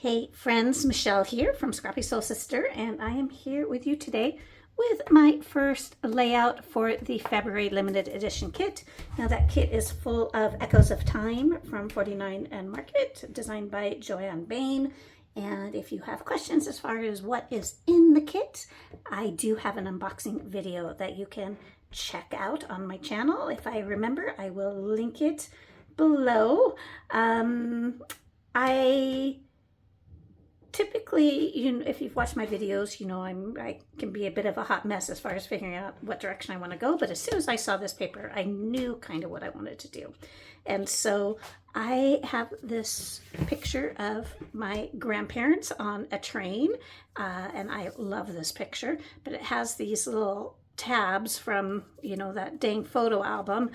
Hey friends, Michelle here from Scrappy Soul Sister, and I am here with you today with my first layout for the February limited edition kit. Now that kit is full of Echoes of Time from 49 and Market, designed by Joanne Bain. And if you have questions as far as what is in the kit, I do have an unboxing video that you can check out on my channel. If I remember, I will link it below. I typically, if you've watched my videos, I can be a bit of a hot mess as far as figuring out what direction I want to go. But as soon as I saw this paper, I knew kind of what I wanted to do. And so I have this picture of my grandparents on a train, and I love this picture, but it has these little tabs from that dang photo album.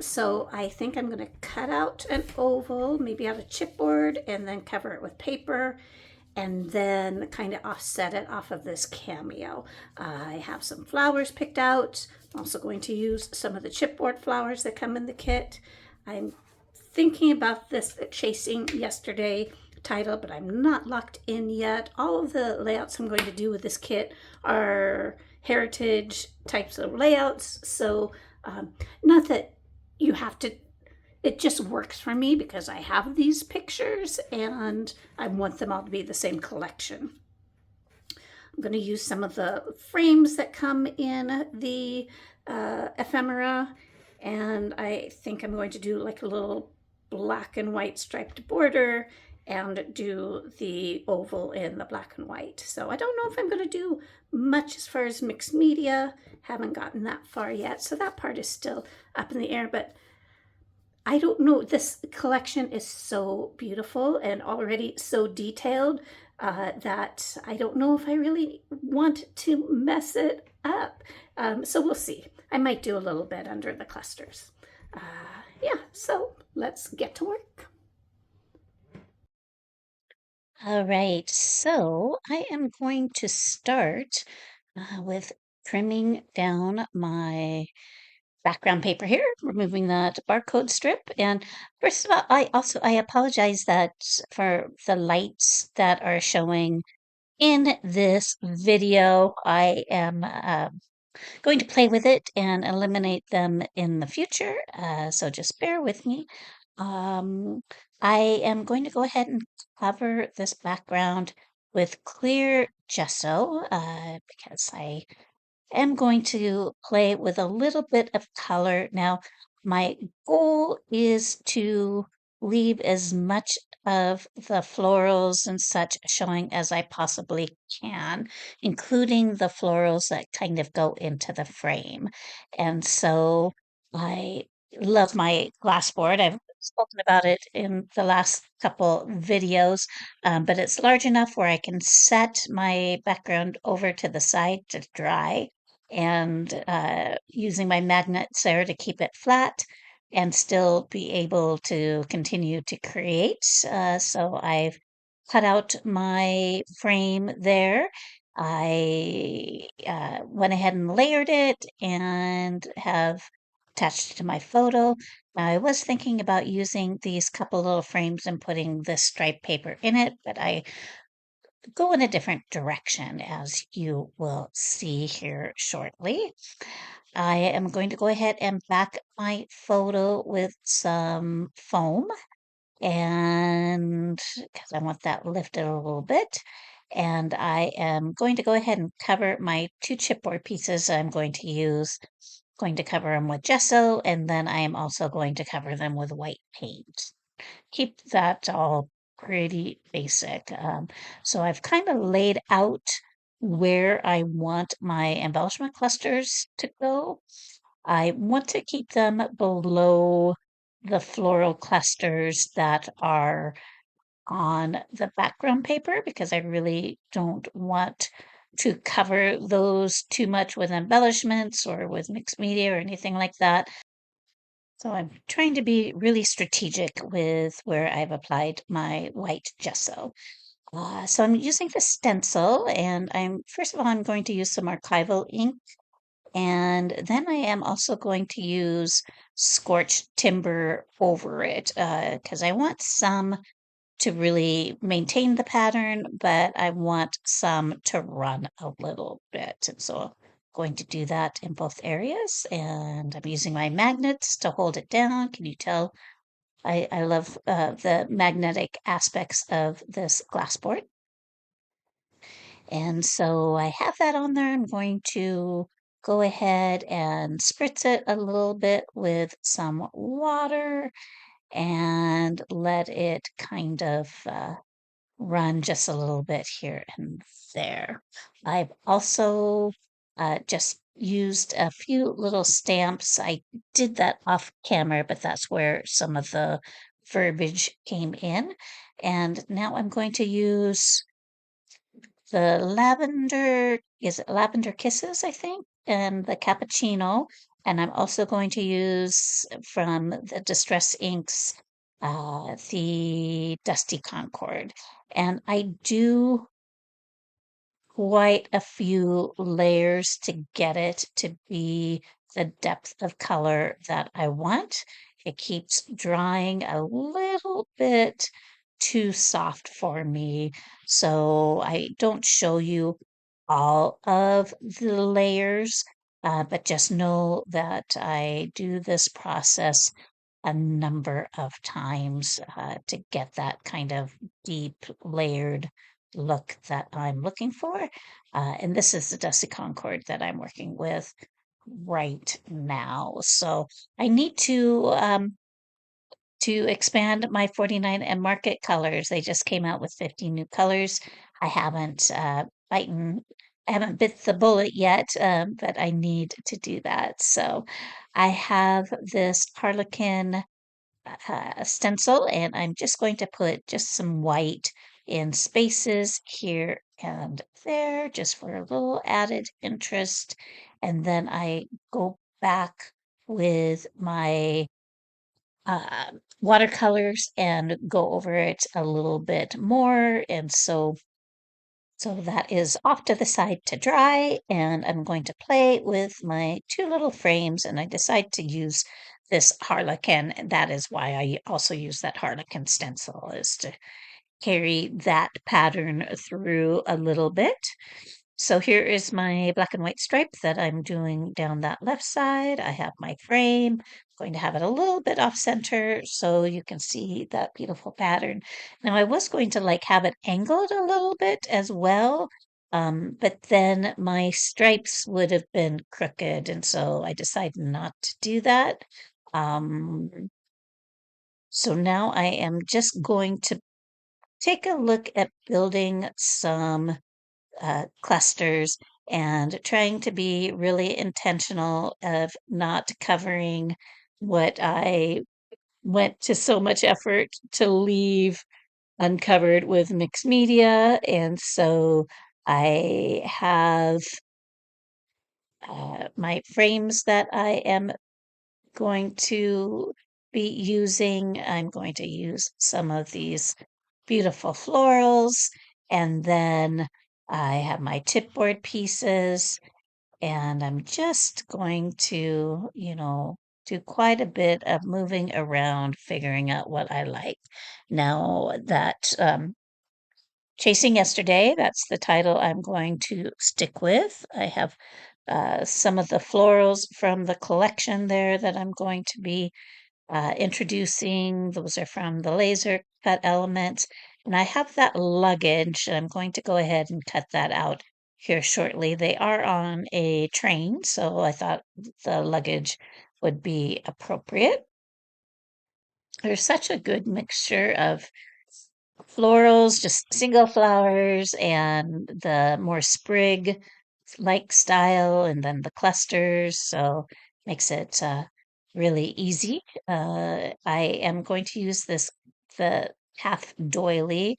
So I think I'm going to cut out an oval, maybe out of chipboard, and then cover it with paper, and then kind of offset it off of this cameo. I have some flowers picked out. I'm also going to use some of the chipboard flowers that come in the kit. I'm thinking about this Chasing Yesterday title, but I'm not locked in yet. All of the layouts I'm going to do with this kit are heritage types of layouts, so not that you have to, it just works for me because I have these pictures and I want them all to be the same collection. I'm going to use some of the frames that come in the ephemera, and I think I'm going to do like a little black and white striped border and do the oval in the black and white. So I don't know if I'm going to do much as far as mixed media. Haven't gotten that far yet, so that part is still up in the air. But I don't know, this collection is so beautiful and already so detailed that I don't know if I really want to mess it up. So we'll see. I might do a little bit under the clusters. Yeah, so let's get to work. All right, so I am going to start with trimming down my background paper here, removing that barcode strip. And first of all, I apologize that for the lights that are showing in this video. I am going to play with it and eliminate them in the future, so just bear with me. Um, I am going to go ahead and cover this background with clear gesso because I am going to play with a little bit of color. Now, my goal is to leave as much of the florals and such showing as I possibly can, including the florals that kind of go into the frame. And so I love my glass board. I've spoken about it in the last couple videos, but it's large enough where I can set my background over to the side to dry, and using my magnets there to keep it flat and still be able to continue to create. So I've cut out my frame there. I went ahead and layered it and have attached it to my photo. I was thinking about using these couple little frames and putting this striped paper in it, but I go in a different direction, as you will see here shortly. I am going to go ahead and back my photo with some foam, and because I want that lifted a little bit. And I am going to go ahead and cover my two chipboard pieces I'm going to cover them with gesso, and then I am also going to cover them with white paint. Keep that all pretty basic. So I've kind of laid out where I want my embellishment clusters to go. I want to keep them below the floral clusters that are on the background paper because I really don't want to cover those too much with embellishments or with mixed media or anything like that. So I'm trying to be really strategic with where I've applied my white gesso. So I'm using the stencil, and first of all, I'm going to use some archival ink, and then I am also going to use scorched timber over it because I want some to really maintain the pattern, but I want some to run a little bit. And so I'm going to do that in both areas. And I'm using my magnets to hold it down. Can you tell? I love the magnetic aspects of this glass board. And so I have that on there. I'm going to go ahead and spritz it a little bit with some water and let it kind of run just a little bit here and there. I've also just used a few little stamps. I did that off camera, but that's where some of the verbiage came in. And now I'm going to use the lavender, is it lavender kisses, I think, and the cappuccino. And I'm also going to use from the Distress Inks, the Dusty Concord. And I do quite a few layers to get it to be the depth of color that I want. It keeps drying a little bit too soft for me, so I don't show you all of the layers, but just know that I do this process a number of times to get that kind of deep layered look that I'm looking for. And this is the Dusty Concord that I'm working with right now. So I need to expand my 49 and market colors. They just came out with 50 new colors. I haven't bitten, I haven't bit the bullet yet, but I need to do that. So I have this Harlequin stencil, and I'm just going to put just some white in spaces here and there, just for a little added interest. And then I go back with my watercolors and go over it a little bit more. And so that is off to the side to dry, and I'm going to play with my two little frames, and I decide to use this Harlequin. And that is why I also use that Harlequin stencil, is to carry that pattern through a little bit. So here is my black and white stripe that I'm doing down that left side. I have my frame, going to have it a little bit off center so you can see that beautiful pattern. Now I was going to like have it angled a little bit as well, but then my stripes would have been crooked, and so I decided not to do that. Um, so now I am just going to take a look at building some clusters and trying to be really intentional of not covering what I went to so much effort to leave uncovered with mixed media. And so I have my frames that I am going to be using. I'm going to use some of these beautiful florals, and then I have my chipboard pieces, and I'm just going to, do quite a bit of moving around, figuring out what I like. Now that Chasing Yesterday, that's the title I'm going to stick with. I have some of the florals from the collection there that I'm going to be introducing. Those are from the laser cut elements. And I have that luggage. I'm going to go ahead and cut that out here shortly. They are on a train, so I thought the luggage would be appropriate. There's such a good mixture of florals, just single flowers, and the more sprig like style, and then the clusters. So makes it really easy. I am going to use the half doily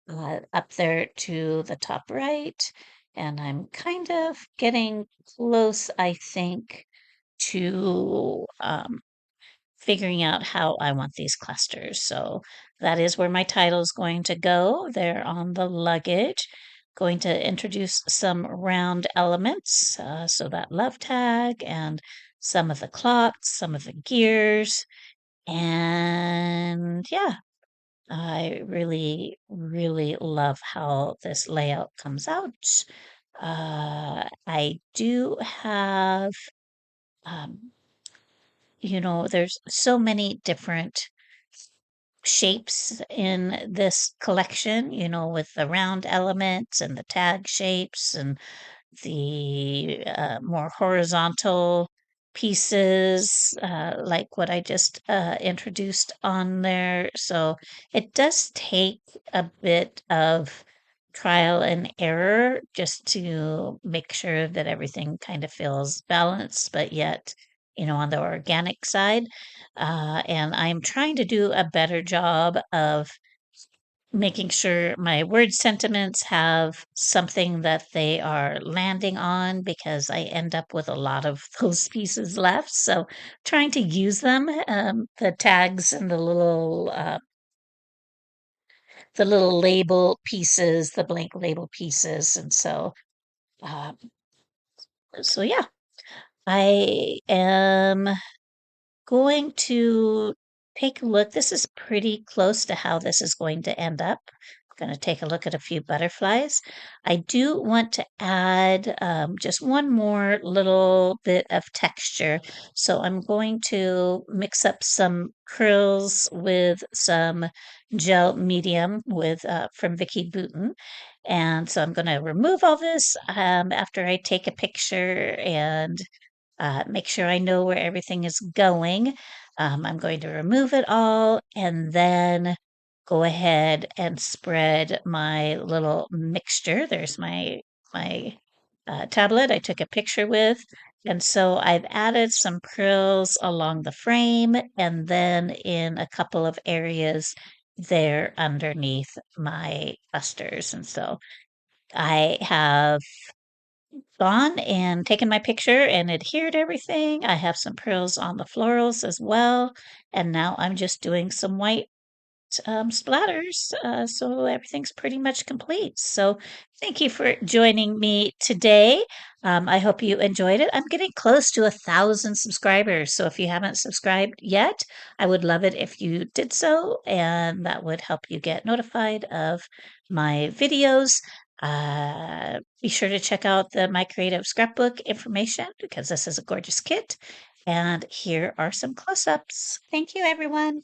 up there to the top right, and I'm kind of getting close, I think, to figuring out how I want these clusters. So that is where my title is going to go. They're on the luggage. Going to introduce some round elements. So that love tag and some of the clocks, some of the gears. And yeah, I really, really love how this layout comes out. I do have, um, there's so many different shapes in this collection, with the round elements and the tag shapes and the more horizontal pieces, like what I just introduced on there. So it does take a bit of trial and error just to make sure that everything kind of feels balanced, but yet, on the organic side. And I'm trying to do a better job of making sure my word sentiments have something that they are landing on because I end up with a lot of those pieces left. So trying to use them, the tags and the little label pieces, the blank label pieces, and uh, so yeah, I am going to take a look. This is pretty close to how this is going to end up. I'm going to take a look at a few butterflies. I do want to add just one more little bit of texture. So I'm going to mix up some curls with some gel medium with from Vicky Bouton. And so I'm going to remove all this after I take a picture and make sure I know where everything is going. I'm going to remove it all and then go ahead and spread my little mixture. There's my tablet I took a picture with. And so I've added some prills along the frame and then in a couple of areas there underneath my clusters. And so I have gone and taken my picture and adhered everything. I have some pearls on the florals as well. And now I'm just doing some white splatters. So everything's pretty much complete. So thank you for joining me today. I hope you enjoyed it. I'm getting close to 1,000 subscribers. So if you haven't subscribed yet, I would love it if you did so, and that would help you get notified of my videos. Be sure to check out the My Creative Scrapbook information because this is a gorgeous kit. And here are some close ups. Thank you, everyone.